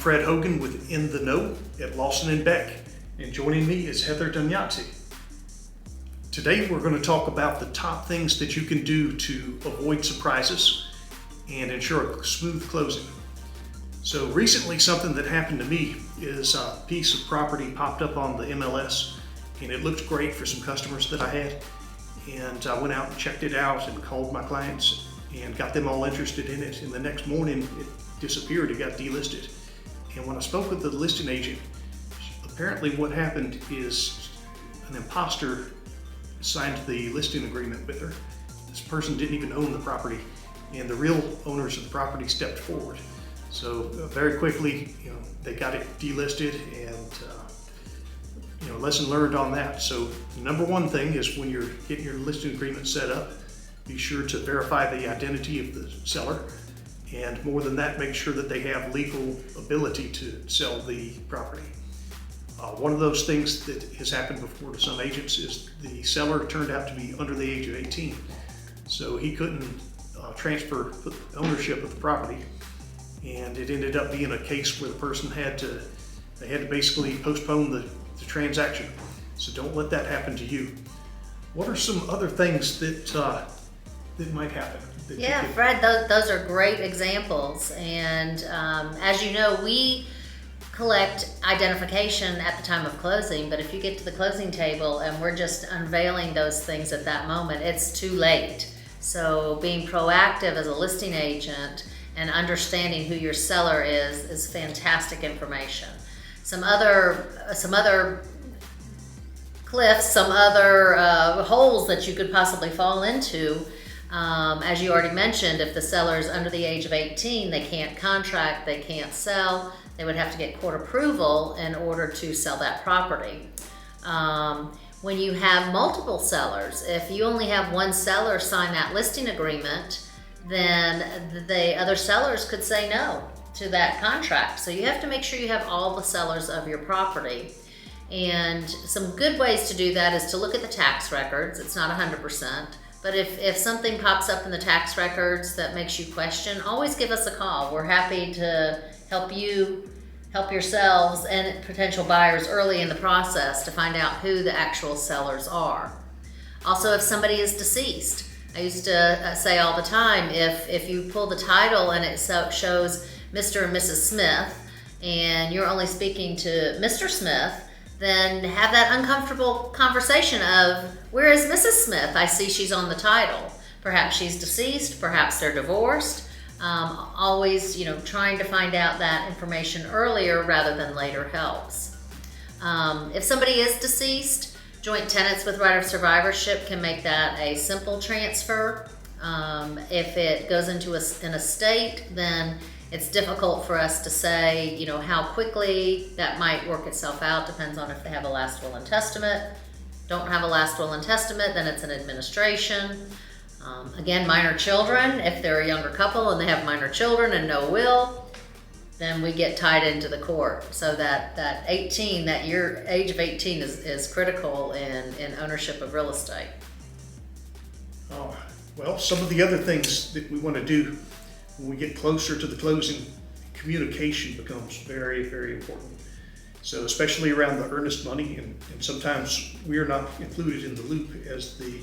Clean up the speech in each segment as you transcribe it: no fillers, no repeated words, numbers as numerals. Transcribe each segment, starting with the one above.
Fred Hogan with In The Know at Lawson & Beck, and joining me is Heather Dognazzi. Today we're going to talk about the top things that you can do to avoid surprises and ensure a smooth closing. So recently something that happened to me is a piece of property popped up on the MLS, and it looked great for some customers that I had. And I went out and checked it out and called my clients and got them all interested in it. And the next morning it disappeared, it got delisted. And when I spoke with the listing agent, apparently what happened is an imposter signed the listing agreement with her. This person didn't even own the property, and the real owners of the property stepped forward. So very quickly, they got it delisted, and lesson learned on that. So the number one thing is when you're getting your listing agreement set up, be sure to verify the identity of the seller. And more than that, make sure that they have legal ability to sell the property. One of those things that has happened before to some agents is the seller turned out to be under the age of 18. So he couldn't transfer ownership of the property. And it ended up being a case where the person had to basically postpone the transaction. So don't let that happen to you. What are some other things that might happen? Yeah, Fred, those are great examples. And as you know, we collect identification at the time of closing, but if you get to the closing table and we're just unveiling those things at that moment, it's too late. So being proactive as a listing agent and understanding who your seller is fantastic information. Some other cliffs, some other holes that you could possibly fall into. As you already mentioned, if the seller is under the age of 18, they can't contract, they can't sell. They would have to get court approval in order to sell that property. When you have multiple sellers, if you only have one seller sign that listing agreement, then the other sellers could say no to that contract. So you have to make sure you have all the sellers of your property. And some good ways to do that is to look at the tax records. It's not 100%. But if something pops up in the tax records that makes you question, always give us a call. We're happy to help you, help yourselves and potential buyers early in the process to find out who the actual sellers are. Also, if somebody is deceased, I used to say all the time, if you pull the title and it shows Mr. and Mrs. Smith, and you're only speaking to Mr. Smith, then have that uncomfortable conversation of, where is Mrs. Smith? I see she's on the title. Perhaps she's deceased, perhaps they're divorced. Always, trying to find out that information earlier rather than later helps. If somebody is deceased, joint tenants with right of survivorship can make that a simple transfer. If it goes into an estate, then it's difficult for us to say, how quickly that might work itself out. Depends on if they have a last will and testament. Don't have a last will and testament, then it's an administration. Again, minor children, if they're a younger couple and they have minor children and no will, then we get tied into the court. So that age of 18 is critical in ownership of real estate. Well, some of the other things that we want to do when we get closer to the closing, communication becomes very, very important. So especially around the earnest money, and sometimes we are not included in the loop as the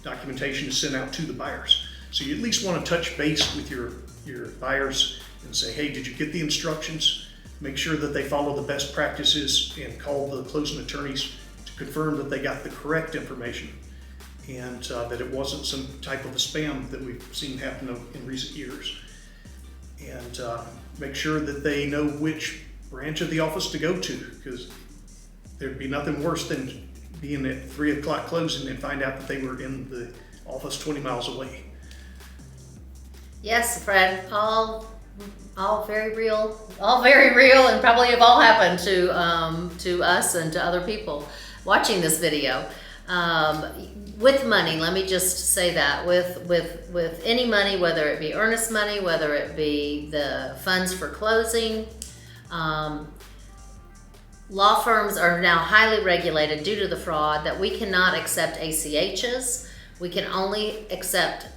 documentation is sent out to the buyers. So you at least want to touch base with your buyers and say, hey, did you get the instructions? Make sure that they follow the best practices and call the closing attorneys to confirm that they got the correct information, and that it wasn't some type of a spam that we've seen happen in recent years. And make sure that they know which branch of the office to go to, because there'd be nothing worse than being at 3 o'clock closing and find out that they were in the office 20 miles away. Yes, Fred, all very real, and probably have all happened to us and to other people watching this video. With money, let me just say that with any money, whether it be earnest money, whether it be the funds for closing, law firms are now highly regulated due to the fraud that we cannot accept ACHs. We can only accept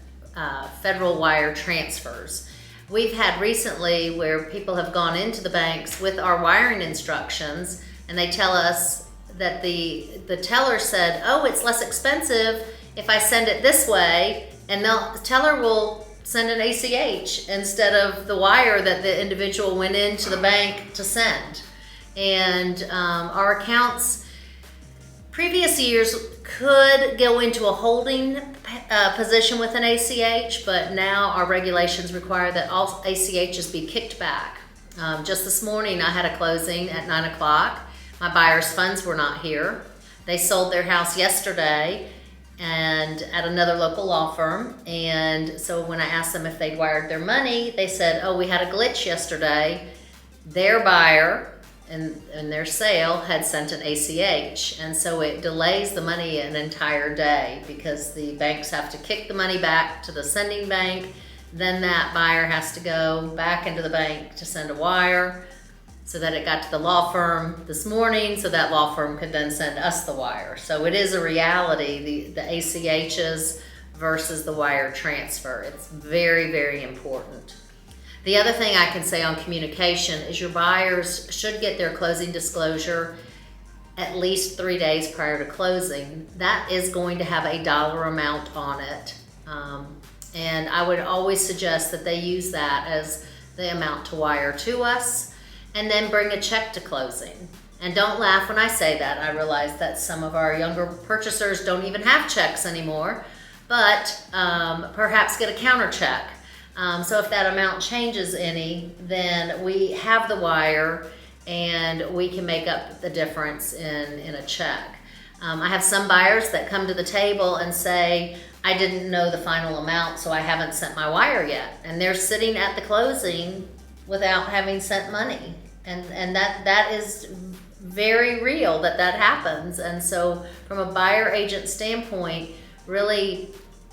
federal wire transfers. We've had recently where people have gone into the banks with our wiring instructions, and they tell us that the teller said, oh, it's less expensive if I send it this way, and the teller will send an ACH instead of the wire that the individual went into the bank to send. And our accounts, previous years could go into a holding position with an ACH, but now our regulations require that all ACHs be kicked back. Just this morning I had a closing at 9 o'clock. My buyer's funds were not here. They sold their house yesterday and at another local law firm, and so when I asked them if they'd wired their money, they said, oh, we had a glitch yesterday. Their buyer and their sale had sent an ACH, and so it delays the money an entire day because the banks have to kick the money back to the sending bank, then that buyer has to go back into the bank to send a wire, so that it got to the law firm this morning, so that law firm could then send us the wire. So it is a reality, the ACHs versus the wire transfer. It's very, very important. The other thing I can say on communication is your buyers should get their closing disclosure at least 3 days prior to closing. That is going to have a dollar amount on it. And I would always suggest that they use that as the amount to wire to us, and then bring a check to closing. And don't laugh when I say that. I realize that some of our younger purchasers don't even have checks anymore, but perhaps get a counter check. So if that amount changes any, then we have the wire and we can make up the difference in a check. I have some buyers that come to the table and say, I didn't know the final amount, so I haven't sent my wire yet. And they're sitting at the closing without having sent money. And that is very real that happens. And so from a buyer agent standpoint, really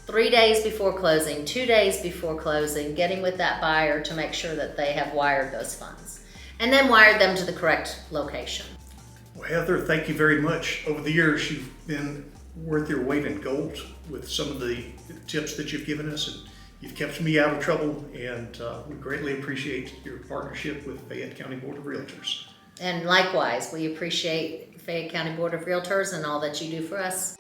3 days before closing, 2 days before closing, getting with that buyer to make sure that they have wired those funds. And then wired them to the correct location. Well, Heather, thank you very much. Over the years, you've been worth your weight in gold with some of the tips that you've given us, and you've kept me out of trouble, and we greatly appreciate your partnership with Fayette County Board of Realtors. And likewise, we appreciate Fayette County Board of Realtors and all that you do for us.